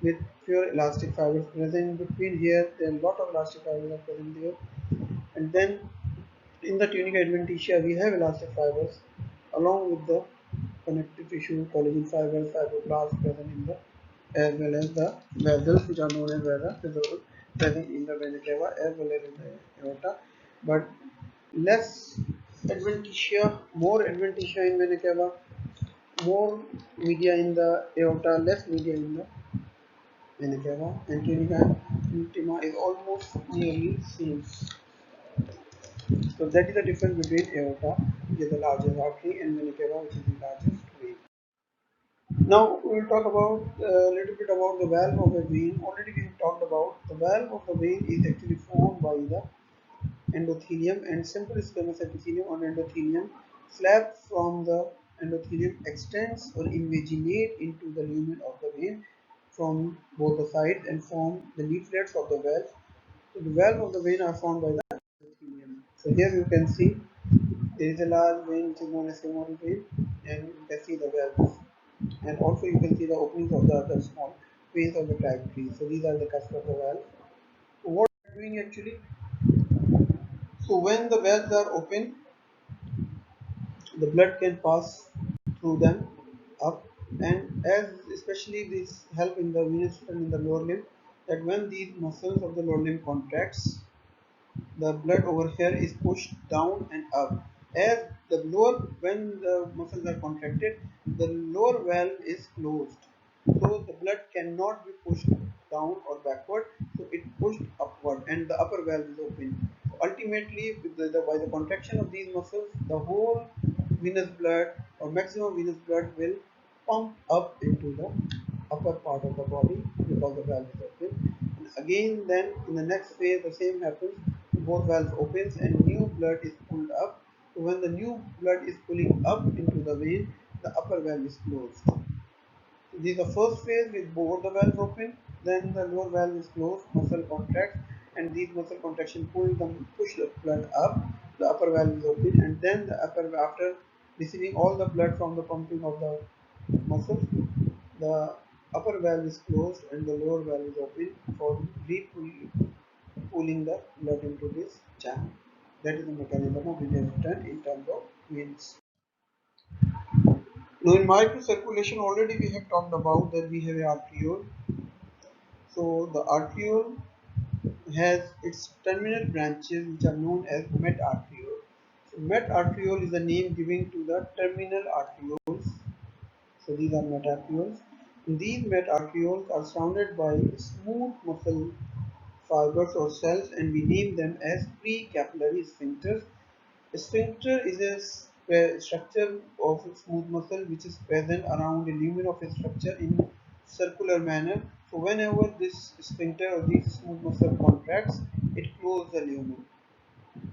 with fewer elastic fibers present in between. Here there are a lot of elastic fibers are present there. And then in the tunica adventitia we have elastic fibers along with the connective tissue, collagen fibers, fibroblasts present in the, as well as the vessels, which are known as vessels present in the vena cava as well as in the aorta, but less adventitia, more adventitia in vena cava, more media in the aorta, less media in the vena cava, and tunica intima is almost nearly same. So that is the difference between aorta, which is the largest artery, and vena cava, which is the largest vein. Now we will talk about a little bit about the valve of the vein. Already we have talked about the valve of the vein is actually formed by the endothelium and simple squamous epithelium on endothelium. Flap from the endothelium extends or invaginate into the lumen of the vein from both the sides and form the leaflets of the valve. So the valve of the vein are formed by the endothelium. So here you can see there is a large vein which is known as femoral vein, and you can see the valves, and also you can see the openings of the other small veins of the type 3. So these are the cusp of the valve. So what we are doing actually, so when the valves are open, the blood can pass through them up, and as especially this help in the venous system in the lower limb, that when these muscles of the lower limb contracts, the blood over here is pushed down and up. As the lower, when the muscles are contracted, the lower valve is closed, so the blood cannot be pushed down or backward, so it pushed upward and the upper valve is open. So ultimately with by the contraction of these muscles, the whole venous blood or maximum venous blood will pump up into the upper part of the body because the valve is open. And again then in the next phase the same happens, both valves opens and new blood is pulled up. So when the new blood is pulling up into the vein, the upper valve is closed. So this is the first phase with both the valves open, then the lower valve is closed, muscle contracts, and these muscle contraction push the blood up, the upper valve is open, and then the upper, after receiving all the blood from the pumping of the muscles, the upper valve is closed and the lower valve is open for pulling the blood into this channel. That is the mechanism of venous return in terms of veins. Now in microcirculation already we have talked about that we have a arteriole. So the arteriole has its terminal branches which are known as metarteriole. So metarteriole is the name given to the terminal arterioles. So these are metarterioles. These metarterioles are surrounded by smooth muscle fibers or cells, and we name them as precapillary sphincters. A sphincter is a structure of smooth muscle which is present around the lumen of a structure in circular manner. So whenever this sphincter or this smooth muscle contracts, it closes the lumen.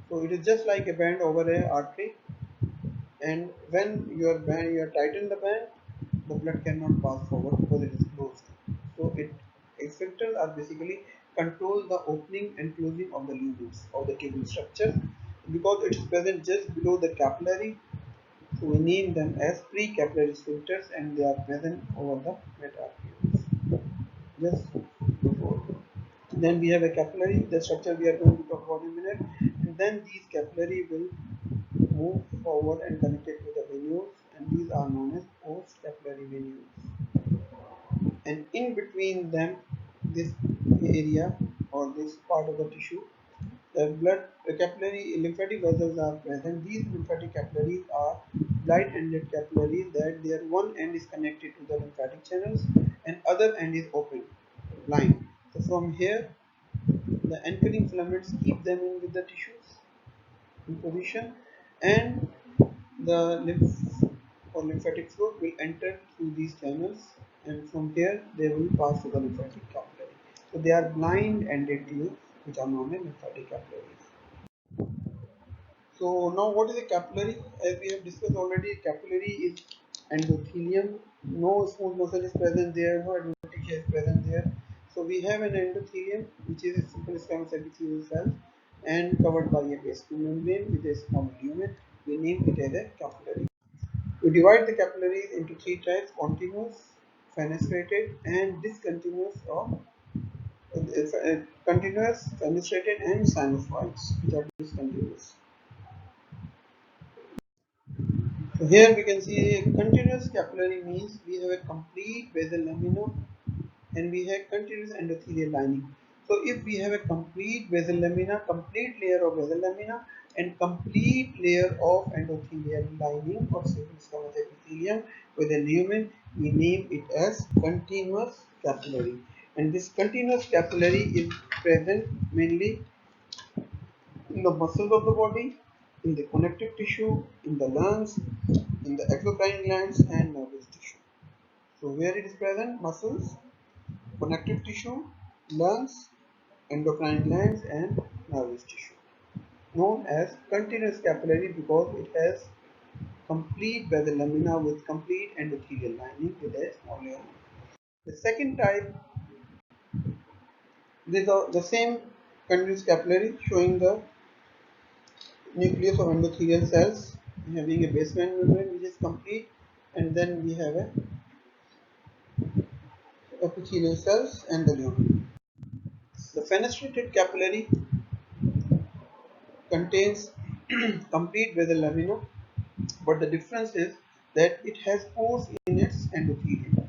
So it is just like a band over a artery, and when you tighten the band, the blood cannot pass forward because it is closed. So sphincters are basically control the opening and closing of the lumens of the tubule structure. Because it is present just below the capillary, so we name them as precapillary sphincters, and they are present over the metacarpals. Just before. Then we have a capillary, the structure we are going to talk about in a minute, and then these capillary will move forward and connect it with the venules, and these are known as post-capillary venules. And in between them, this area or this part of the tissue, the capillary lymphatic vessels are present. These lymphatic capillaries are blind-ended capillaries that their one end is connected to the lymphatic channels and other end is open, blind. So from here, the anchoring filaments keep them in with the tissues in position, and the lymph or lymphatic fluid will enter through these channels, and from here they will pass to the lymphatic capillary. So they are blind-ended tubes which are known as lymphatic capillaries. So now what is a capillary? As we have discussed already, capillary is endothelium. No smooth muscle is present there, no adventitia is present there. So we have an endothelium which is a simple squamous epithelial cell and covered by a basal membrane with a small lumen. We name it as a capillary. We divide the capillaries into three types: continuous, fenestrated, and discontinuous, or continuous, fenestrated, and sinusoids, which are discontinuous. So here we can see a continuous capillary means we have a complete basal lamina and we have continuous endothelial lining. So if we have a complete basal lamina, complete layer of basal lamina and complete layer of endothelial lining or simple squamous epithelium with a lumen, we name it as continuous capillary. And this continuous capillary is present mainly in the muscles of the body, in the connective tissue, in the lungs, in the exocrine glands and nervous tissue. So where it is present? Muscles, connective tissue, lungs, endocrine glands and nervous tissue. Known as continuous capillary because it has complete basal lamina with complete endothelial lining with a small layer. The second type, these are the same continuous capillary showing the nucleus of endothelial cells having a basement membrane which is complete, and then we have a epithelial cells and the lumen. The fenestrated capillary contains complete basal lamina, but the difference is that it has pores in its endothelium.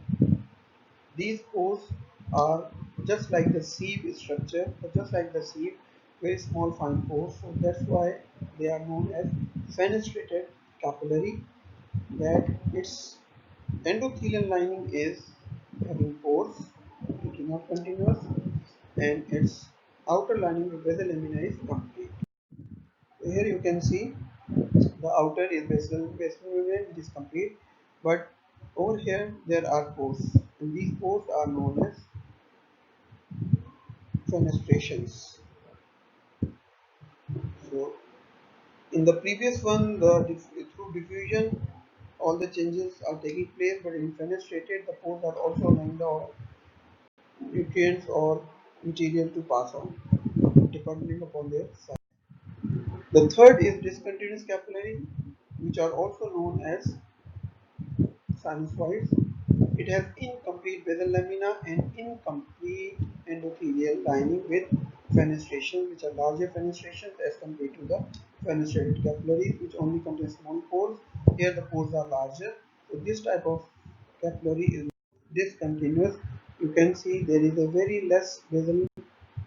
These pores are just like the sieve structure, just like the sieve, very small fine pores. So that's why they are known as fenestrated capillary. That its endothelial lining is having pores, it is not continuous, and its outer lining of basal lamina is complete. So here you can see the outer is basal membrane which is complete, but over here there are pores, and these pores are known as fenestrations. So in the previous one, through diffusion, all the changes are taking place, but in fenestrated, the pores are also allowing the nutrients or material to pass on, depending upon their size. The third is discontinuous capillary, which are also known as sinusoids. It has incomplete basal lamina and incomplete endothelial lining with fenestrations, which are larger fenestrations as compared to the fenestrated capillaries, which only contain small pores. Here the pores are larger. So this type of capillary is discontinuous. You can see there is a very less basal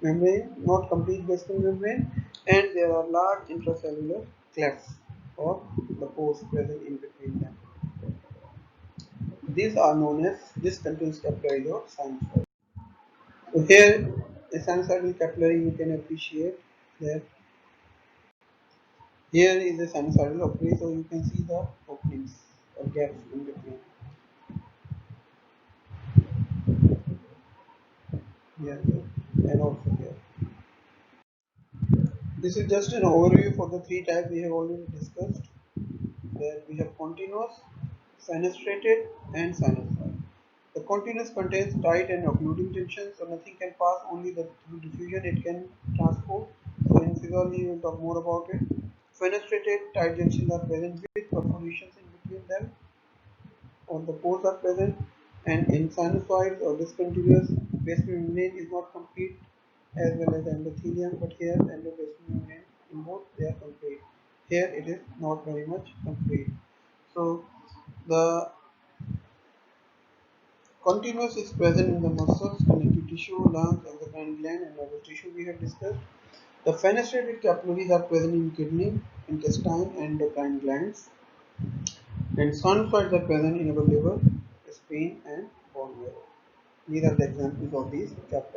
membrane, not complete basal membrane, and there are large intracellular clefts or the pores present in between them. These are known as discontinuous capillaries or sinusoids. So here, a sinusoidal capillary, you can appreciate that here is a sinusoidal opening, so you can see the openings or gaps in between. Here, and also here. This is just an overview for the three types we have already discussed. There we have continuous, fenestrated, and sinusoid. The continuous contains tight and occluding tension, so nothing can pass, only through diffusion it can transport. So in physiology we will talk more about it. Fenestrated tight junctions are present with perforations in between them, or the pores are present, and in sinusoids or discontinuous, basement membrane is not complete as well as endothelium, but here endobasement membrane in both they are complete. Here it is not very much complete. So the continuous is present in the muscles, connective tissue, lungs, endocrine gland, and nervous tissue we have discussed. The fenestrated capillaries are present in kidney, intestine, and endocrine glands, and sinusoids are present in our liver, spleen, and bone marrow. These are the examples of these capillaries.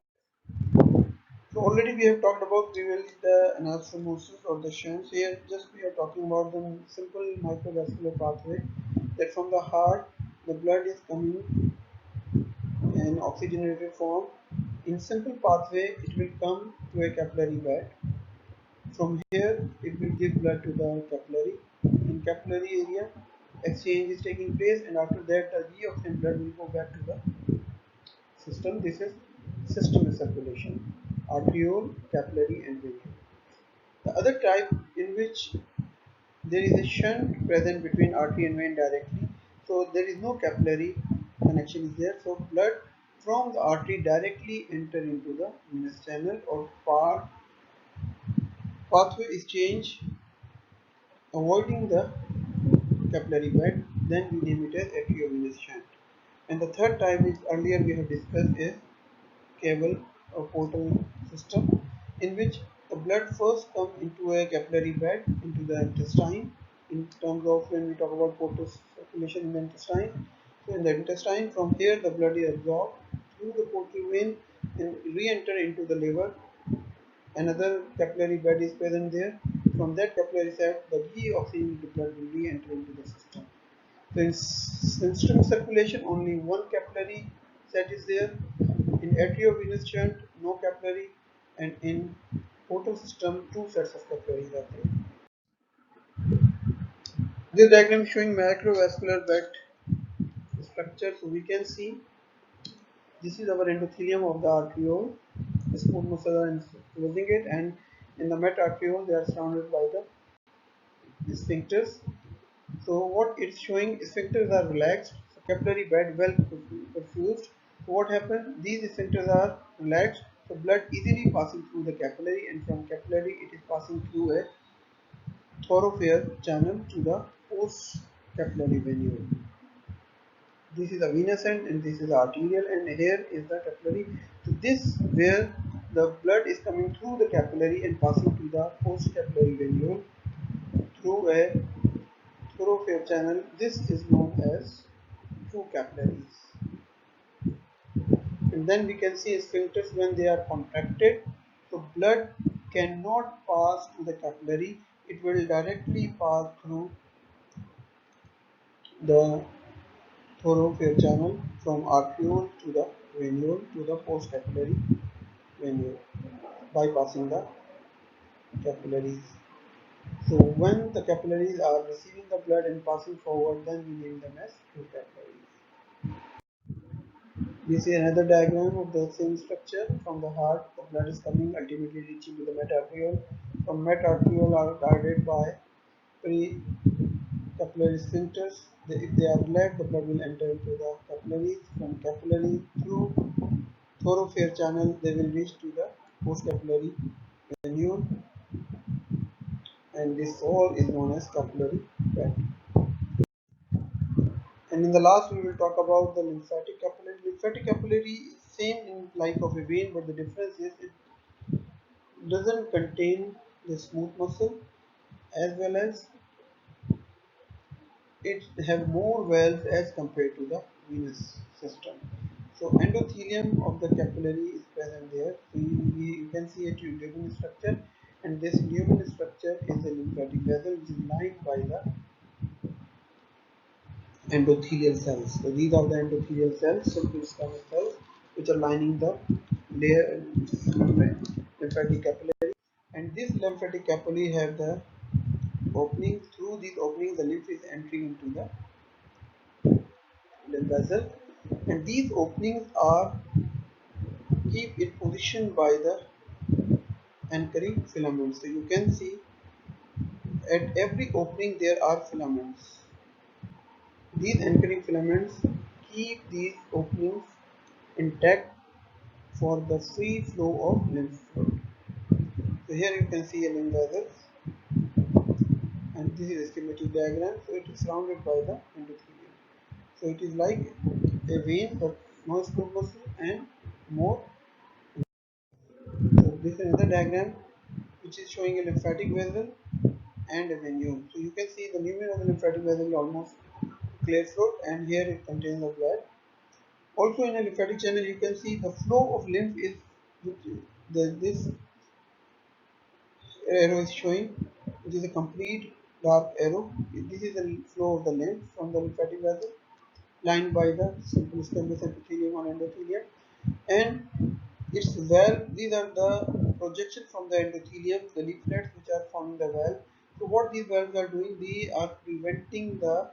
So already we have talked about previously the anastomosis or the shunts. Here just we are talking about the simple microvascular pathway that from the heart the blood is coming in oxygenated form. In simple pathway it will come to a capillary bed. From here it will give blood to the capillary. In capillary area exchange is taking place, and after that the deoxygen blood will go back to the system. This is systemic circulation, arteriole, capillary, and vein. The other type in which there is a shunt present between artery and vein directly, so there is no capillary connection is there. So blood from the artery directly enter into the venous channel, or pathway is changed, avoiding the capillary bed. Then we name it as arteriovenous shunt. And the third type is earlier we have discussed is cable or portal system, in which the blood first comes into a capillary bed into the intestine. In terms of when we talk about portal circulation in the intestine, so in the intestine, from here the blood is absorbed through the portal vein and re-enter into the liver. Another capillary bed is present there. From that capillary set, the deoxygenated blood will re-enter into the system. So in systemic circulation, only one capillary set is there. In arteriovenous shunt, no capillary, and in portal system, two sets of capillaries are there. This diagram showing macrovascular bed structure. So we can see this is our endothelium of the arteriole. The smooth muscles are enclosing it, and in the metarteriole they are surrounded by the sphincters. So what it's showing, sphincters are relaxed, so capillary bed well perfused. So what happened? These sphincters are relaxed, so blood easily passing through the capillary, and from capillary it is passing through a thoroughfare channel to the post capillary venule. This is a venous end and this is arterial, and here is the capillary. So this where the blood is coming through the capillary and passing to the post capillary venule through a thoroughfare channel. This is known as true capillaries. And then we can see sphincters when they are contracted. So blood cannot pass to the capillary. It will directly pass through the thoroughfare channel from arteriole to the venule to the postcapillary venule, bypassing the capillaries. So when the capillaries are receiving the blood and passing forward, then we name them as true capillaries. We see another diagram of the same structure. From the heart, the blood is coming, ultimately reaching to the metarteriole. From metarteriole are guarded by pre-capillary sphincters. If they are relaxed, the blood will enter into the capillaries. From capillary through thoroughfare channel, they will reach to the postcapillary venule, and this all is known as capillary bed. And in the last, we will talk about the lymphatic capillary. Lymphatic capillary is same in like of a vein, but the difference is it doesn't contain the smooth muscle, as well as it have more valves as compared to the venous system. So endothelium of the capillary is present there. So you can see a lumen structure, and this lumen structure is a lymphatic vessel which is lined by the endothelial cells. So these are the endothelial cells, simple stomach cells, which are lining the layer lymphatic capillary. and this lymphatic capillary have the openings. Through these openings the lymph is entering into the lymph vessel, and these openings are keep it positioned by the anchoring filaments. So you can see at every opening there are filaments. These anchoring filaments keep these openings intact for the free flow of lymph fluid. So here you can see a lymph vessel, and this is a schematic diagram. So it is surrounded by the endothelium. So it is like a vein but no smooth muscle and more. So this is another diagram which is showing a lymphatic vessel and a venule. So you can see the lumen of the lymphatic vessel is almost clear fluid, and here it contains the blood. Also in a lymphatic channel you can see the flow of lymph is this arrow is showing, which is a complete dark arrow. This is the flow of the lymph from the lymphatic vessel lined by the simple stemless epithelium or endothelium, and its valve. These are the projection from the endothelium, the leaflets which are forming the valve. So what these valves are doing, they are preventing the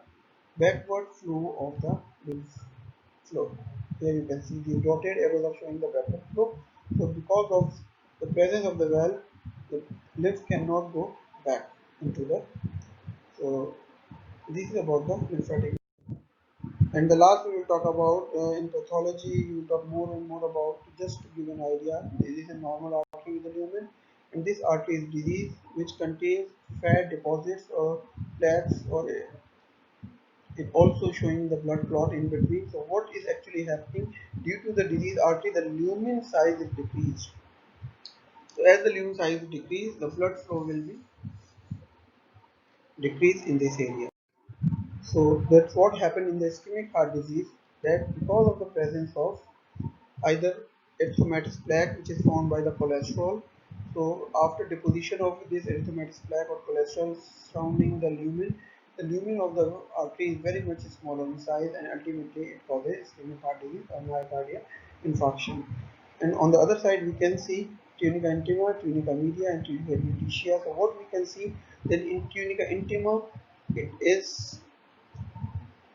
backward flow of the lymph flow. Here you can see the dotted arrows are showing the backward flow. So because of the presence of the valve, the lymph cannot go back into the. So this is about the lymphatic. And the last we will talk about in pathology, we will talk more and more about, just to give an idea, this is a normal artery with a lumen, and this artery is disease which contains fat deposits or plaques, or it also showing the blood clot in between. So what is actually happening due to the disease artery, the lumen size is decreased. So as the lumen size decrease, the blood flow will be decreased in this area. So that's what happened in the ischemic heart disease, that because of the presence of either erythematous plaque which is formed by the cholesterol. So after deposition of this erythematous plaque or cholesterol surrounding the lumen of the artery is very much smaller in size, and ultimately it causes ischemic heart disease or myocardial infarction. And on the other side we can see tunica intima, tunica media, and tunica adventitia. So what we can see, that in tunica intima it is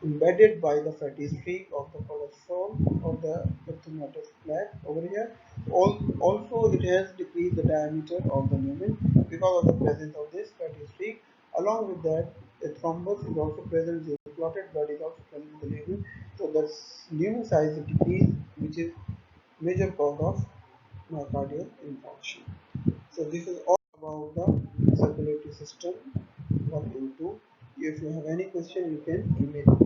embedded by the fatty streak of the cholesterol of the erythematous plaque over here. Also, it has decreased the diameter of the lumen because of the presence of this fatty streak. Along with that, the thrombus is also present, the clotted blood is also present in the lumen. So the lumen size is decreased, which is major cause of myocardial infarction. So this is all about the circulatory system 1 and 2. If you have any question, you can email me.